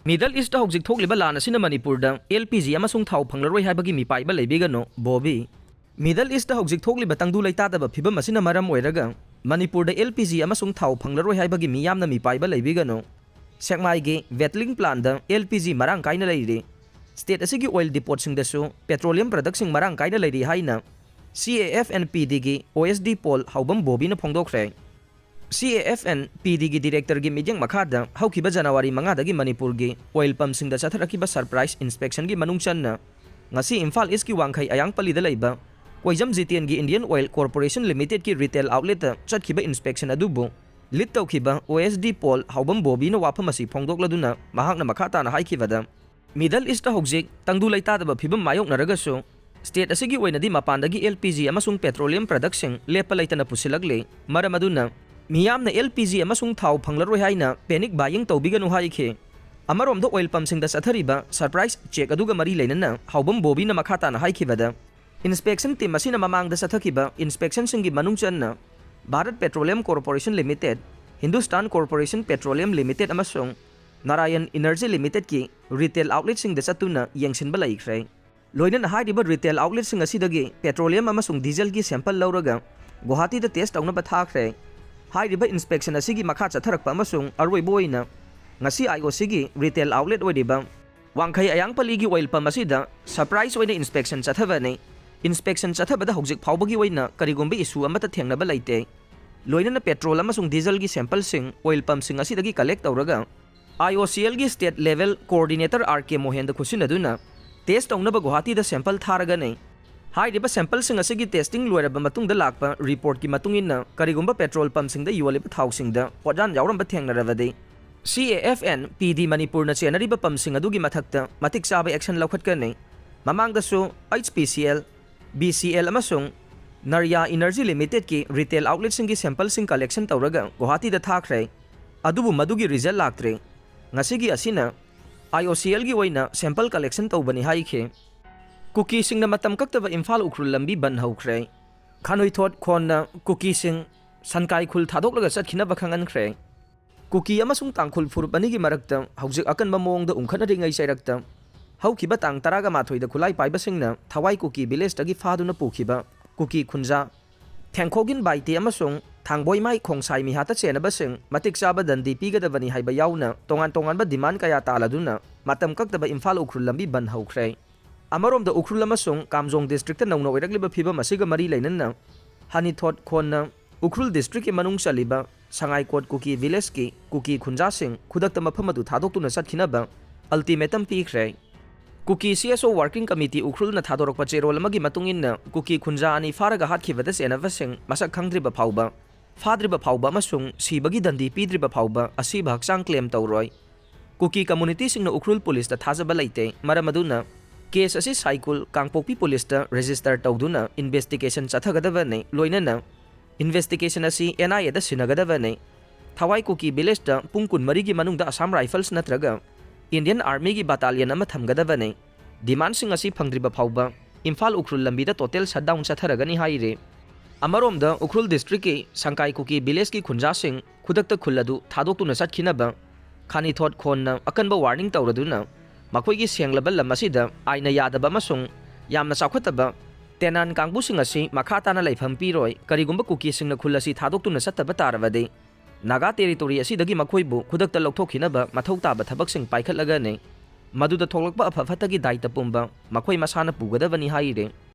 Middle East Houjik Thokliba Lan Asina Manipurda LPG Amadi Thao Fanglaroi Haibagi Mipaiba Leibiganu Boby. Middle East Houjik Thokliba Tangdu Laitadaba Pibam Asina Maram Oiraga Manipurda LPG Amadi Thao Fanglaroi Haibagi Miyamna Mipaiba Leibiganu. Sekmaigi Vetling Planda LPG Marang Kaina Lady. State Asigi oil depots in the Su, petroleum production Marang Kaina Lady Haina. CAFN PDG OSD Pol Haubam Boby na Houkhre. CAFN PDG Director gi Mijang Makada Houkhre January Mangadagi Manipur gi oil pumps in the Chatkhinaba surprise inspection gi Manung Channa. Ngasi Imphal is ki Wangkai Ayang Palida Laiba. Koijam Zitian gi Indian Oil Corporation Limited ki retail outlet Chatkhinaba inspection adubu. Lit Thokliba OSD Pol Haubam Boby na Wapamasi Phongdokladuna Mahak na Makata na Haikivada. Middle East Houjik Tangdu Laitadaba Pibam Mayok na Ragaso. State asigi oinadi mapandagi LPG amasung petroleum production lepa laitana pusilagle maramaduna miyamna LPG amasung Thao Fanglaroi haina panic buying tawbiganu haikhe amaromda oil pump sing da sathariba surprise check aduga mari leinana haubam Boby na makhata na haikhibada inspection team asina mamang da sathakiba inspection singi manung channa Bharat Petroleum Corporation Limited, Hindustan Corporation Petroleum Limited amasung Narayan Energy Limited ki retail outlet sing da satuna yangsinba laikhre Loinan high-river retail outlets in Asidagi, petroleum amasung diesel ki sample lauraga, Guwahati the test on a Houkhre. High-river inspection asigi Makatsa Tarakpa amasung Arway Boyna. Ngasi Ayosigi retail outlet Wediba. Wangkai Ayang Paligi oil pamasida, surprise when the inspection Satavane. Inspection Satabada Houjik Haibagi Wayna, Karigumbi isu amata Thangnaba Laite. Loinan petrol amasung diesel ki sample sing, oil pump sing Asidagi collect auraga. IOCL ki state level coordinator RK Mohen the Kusinaduna. Test on the Guwahati the sample Tharagane. High river sample sing asigi testing Lueraba Matung the Lakpa report ki Matungina, Karigumba petrol pumps in the Yualip housing the Pojan Yauram Batang Ravade. CAFN PD Manipur na Chenariba pumps in Adugi Matakta, Matik Sabe action Laukatkane. Mamang the Su, HPCL, BCL Amasung, Narya Energy Limited ki retail outlets in sample sing collection Tauraga, Guwahati the Houkhre. Adubu Madugi result Laktre. Ngasigi Asina. IOCL gi oina sample collection tawbani haikhe Kukisingna Matam Kaktaba Imphal Ukhrul Lambi Bandh Houkhre Khanoi thot khonna Kukising sankai Khul Thadoklaga Chatkhinaba Khanghankhre Kuki amasung tangkhul furupani gi marakta Houjik akanba mawngda umkhana ringai sairakta Houkiba tang taraga mathoi da khulai paiba singna Thawai Kuki village tagi phaduna pukhiba Kuki khunja Thangkhogin baite amasung Thangboi mai khongsai mi hata chenaba sing matik chaba dandi pigadabani haiba yauna tongan ba demand kaya taladuna matam kaktaba Imphal Ukhrul Lambi Bandh Houkhre Amarom da Ukhrul amasung Kamjong district ta nongna oiragliba phiba masiga mari lainanna hani thot khonna Ukhrul district ki manung chaliba sangai kot Kuki village ki Kuki khunja sing khudakta mafam adu thadoktuna Chatkhinaba ultimatum pikre Kuki CSO Working Committee Ukhrul na thadorokpa cherol amagi matungin Kuki khunja ani faraga hatkibada senava sing masak khangdriba phauba Fadriba Phauba Masung, Sibagi Dandi Pidriba Phauba, Asiba Haksang claim Tauroi. Kuki community sing no Ukhrul police the Thazaba Laite, Maramaduna. Case Assis Haikul, Kangpopi police the register Tauduna, investigation Chathagadavane, Loinana. Investigation Asi NIA the Sinagadavane. Thawai Kuki village the Pungkun Marigi Manung the Assam Rifles Natraga. Indian Army gi battalion Amatham Gadavane. Demand sing Asi Pangdriba Phauba. Imphal Ukhrul Lambi the total shutdown Chatharagani Haire. Amarom da Ukhrul district ki Sankai Kuki village ki khunja sing khudakta khuladu thadoktuna Chatkhinaba khani thot khonna akanba warning tawraduna makhoi gi senglaba lam asida aina yadaba masung yamna chawkhataba tenan kangbu sing asi makhata na laifam piroi karigumba Kukising na khulasi thadoktuna sataba tarawade Naga territory asidagi makhoibu khudakta lokthokhinaba mathau taba thabak sing paikhatlaga ne maduda thoklakpa afafata gi daita pumba makhoi masana pugadabani haire